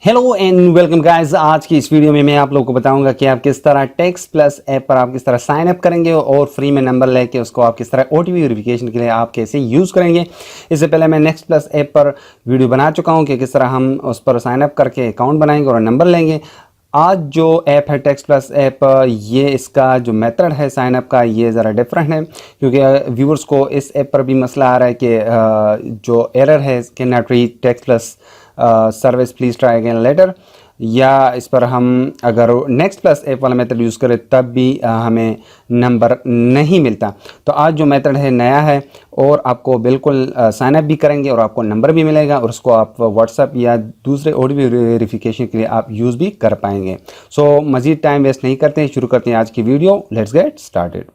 Hello and welcome guys. आज की इस वीडियो में मैं आप लोगों को बताऊंगा कि आप किस तरह टेक्स्ट प्लस ऐप पर आप किस तरह साइन अप करेंगे और फ्री में नंबर लेके उसको आप किस तरह ओटीपी वेरिफिकेशन के लिए आप कैसे यूज़ करेंगे। इससे पहले मैं नेक्स्ट प्लस ऐप पर वीडियो बना चुका हूं कि किस तरह हम उस पर साइन अप करके अकाउंट बनाएंगे और नंबर लेंगे। आज जो ऐप है टेक्स्ट प्लस ऐप, ये इसका जो मेथड है साइन अप का ये ज़रा डिफरेंट है, क्योंकि व्यूअर्स को इस ऐप पर भी मसला आ रहा है कि जो एरर है can not reach text plus service please try again later, या इस पर हम अगर नेक्स्ट प्लस ऐप वाला मेथड यूज़ करें तब भी हमें नंबर नहीं मिलता। तो आज जो मेथड है नया है और आपको बिल्कुल साइन अप भी करेंगे और आपको नंबर भी मिलेगा और उसको आप व्हाट्सएप या दूसरे ओटीपी वेरिफिकेशन के लिए आप यूज़ भी कर पाएंगे। सो मज़ीद टाइम वेस्ट नहीं करते हैं, शुरू करते हैं आज की video. Let's get started.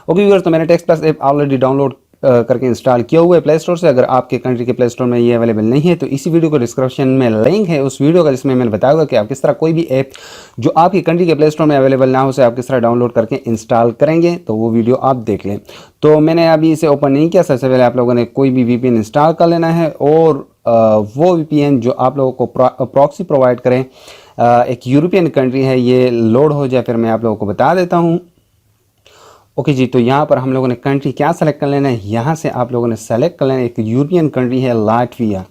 Okay viewers, तो मैंने text plus app already download करके इंस्टॉल किया हुआ है प्ले स्टोर से। अगर आपके कंट्री के प्ले स्टोर में ये अवेलेबल नहीं है तो इसी वीडियो को डिस्क्रिप्शन में लिंक है उस वीडियो का, जिसमें मैंने बताऊंगा कि आप किस तरह कोई भी ऐप जो आपकी कंट्री के प्ले स्टोर में अवेलेबल ना हो उसे आप किस तरह डाउनलोड करके इंस्टॉल करेंगे। तो वो वीडियो आप देख लें। तो मैंने अभी इसे ओपन नहीं किया। सबसे पहले आप लोगों ने कोई भी वीपीएन इंस्टॉल कर लेना है और वो वीपीएन जो आप लोगों को प्रॉक्सी प्रोवाइड करें, एक यूरोपियन कंट्री है, ये लोड हो जाए फिर मैं आप लोगों को बता देता हूँ। ओके जी, तो यहाँ पर हम लोगों ने कंट्री क्या सेलेक्ट कर लेना है, यहाँ से आप लोगों ने सेलेक्ट कर लेना है एक यूरोपियन कंट्री है लाटविया।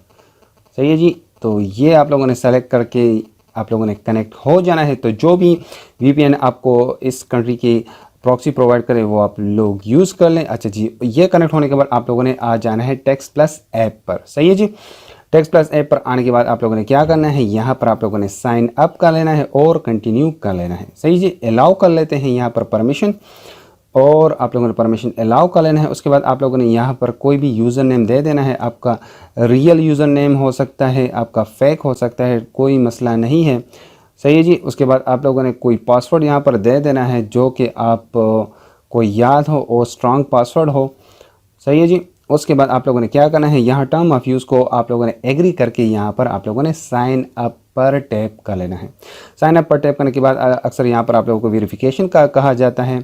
सही है जी, तो ये आप लोगों ने सेलेक्ट करके आप लोगों ने कनेक्ट हो जाना है। तो जो भी वीपीएन आपको इस कंट्री की प्रॉक्सी प्रोवाइड करे वो आप लोग यूज़ कर लें। अच्छा जी, ये कनेक्ट होने के बाद आप लोगों ने आ जाना है टेक्स्ट प्लस ऐप पर। सही है जी, टेक्स्ट प्लस ऐप पर आने के बाद आप लोगों ने क्या करना है, यहाँ पर आप लोगों ने साइन अप कर लेना है और कंटिन्यू कर लेना है। सही जी, अलाउ कर लेते हैं यहाँ पर परमिशन, और आप लोगों ने परमिशन अलाउ कर लेना है। उसके बाद आप लोगों ने यहाँ पर कोई भी यूज़र नेम दे देना है। आपका रियल यूज़र नेम हो सकता है, आपका फेक हो सकता है, कोई मसला नहीं है। सही है जी, उसके बाद आप लोगों ने कोई पासवर्ड यहाँ पर दे देना है जो कि आप को याद हो और स्ट्रॉन्ग पासवर्ड हो। सही है जी, उसके बाद आप लोगों ने क्या करना है, यहाँ टर्म ऑफ यूज़ को आप लोगों ने एग्री करके यहाँ पर आप लोगों ने साइन अप पर टैप कर लेना है। साइन अप पर टैप करने के बाद अक्सर यहाँ पर आप लोगों को वेरिफिकेशन का कहा जाता है,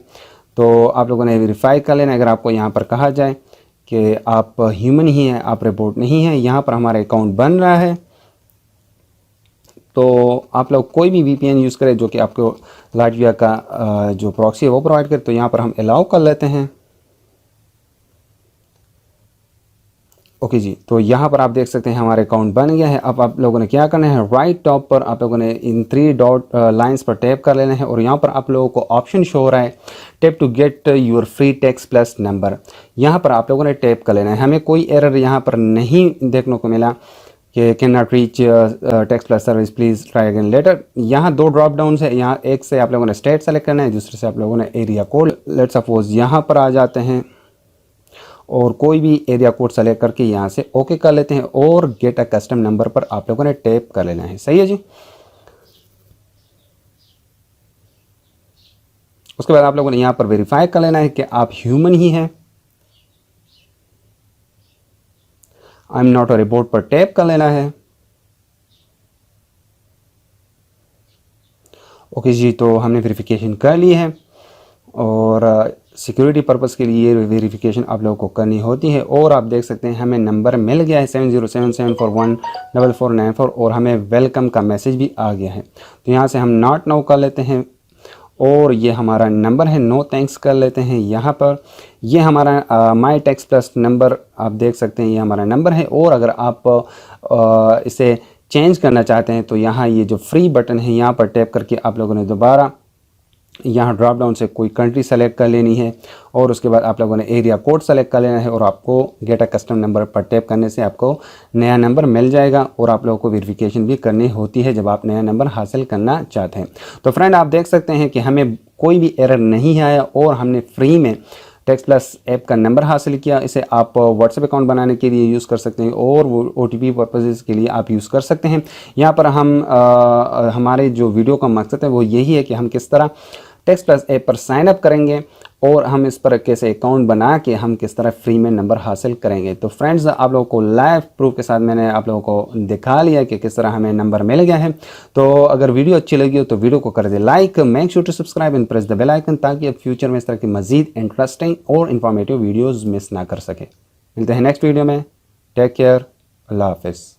तो आप लोगों ने वेरीफाई कर लेना। अगर आपको यहाँ पर कहा जाए कि आप ह्यूमन ही हैं, आप रिपोर्ट नहीं हैं, यहाँ पर हमारा अकाउंट बन रहा है, तो आप लोग कोई भी वीपीएन यूज़ करें जो कि आपको लाटविया का जो प्रॉक्सी है वो प्रोवाइड करे। तो यहाँ पर हम अलाउ कर लेते हैं। ओके जी, तो यहाँ पर आप देख सकते हैं हमारे अकाउंट बन गया है। अब आप लोगों ने क्या करना है, राइट टॉप पर आप लोगों ने इन 3 डॉट लाइंस पर टैप कर लेना है और यहाँ पर आप लोगों को ऑप्शन शो हो रहा है tap to get your free text plus number. यहाँ पर आप लोगों ने टैप कर लेना है। हमें कोई एरर यहाँ पर नहीं देखने को मिला कि can not reach text plus service please try again later. यहाँ 2 ड्रॉप डाउन है, यहाँ एक से आप लोगों ने स्टेट सेलेक्ट करना है, दूसरे से आप लोगों ने एरिया कोड। लेट्स सपोज यहाँ पर आ जाते हैं और कोई भी एरिया कोड सेलेक्ट करके यहाँ से ओके कर लेते हैं और गेट अ कस्टम नंबर पर आप लोगों ने टैप कर लेना है। सही है जी, उसके बाद आप लोगों ने यहाँ पर वेरीफाई कर लेना है कि आप ह्यूमन ही हैं। I am not a report पर टैप कर लेना है। ओके जी, तो हमने वेरिफिकेशन कर ली है और सिक्योरिटी पर्पस के लिए वेरिफिकेशन आप लोगों को करनी होती है। और आप देख सकते हैं हमें नंबर मिल गया है 7077414494 और हमें वेलकम का मैसेज भी आ गया है। तो यहाँ से हम नॉट नाउ कर लेते हैं और ये हमारा नंबर है, नो थैंक्स कर लेते हैं। यहाँ पर ये हमारा माई टेक्स्ट प्लस नंबर आप देख सकते हैं, ये हमारा नंबर है। और अगर आप इसे चेंज करना चाहते हैं तो यहाँ ये जो फ्री बटन है यहाँ पर टैप करके आप लोगों ने दोबारा यहाँ ड्रॉप डाउन से कोई कंट्री सेलेक्ट कर लेनी है और उसके बाद आप लोगों ने एरिया कोड सेलेक्ट कर लेना है और आपको गेट अ कस्टम नंबर पर टैप करने से आपको नया नंबर मिल जाएगा। और आप लोगों को वेरिफिकेशन भी करनी होती है जब आप नया नंबर हासिल करना चाहते हैं। तो फ्रेंड, आप देख सकते हैं कि हमें कोई भी एरर नहीं आया और हमने फ्री में टेक्स्ट प्लस ऐप का नंबर हासिल किया। इसे आप व्हाट्सएप अकाउंट बनाने के लिए यूज़ कर सकते हैं और वो ओटीपी पर्पसेस के लिए आप यूज़ कर सकते हैं। यहाँ पर हम हमारे जो वीडियो का मकसद है वो यही है कि हम किस तरह टेक्स्ट प्लस ऐप पर साइन अप करेंगे और हम इस पर कैसे अकाउंट बना के हम किस तरह फ्री में नंबर हासिल करेंगे। तो फ्रेंड्स, आप लोगों को लाइव प्रूफ के साथ मैंने आप लोगों को दिखा लिया कि किस तरह हमें नंबर मिल गया है। तो अगर वीडियो अच्छी लगी हो तो वीडियो को कर दे like, make sure to subscribe and press the bell icon, ताकि आप फ्यूचर में इस तरह की मजीद इंटरेस्टिंग और इन्फॉर्मेटिव वीडियोज़ मिस ना कर सके। मिलते हैं नेक्स्ट वीडियो में। टेक केयर, अल्लाह हाफिज़।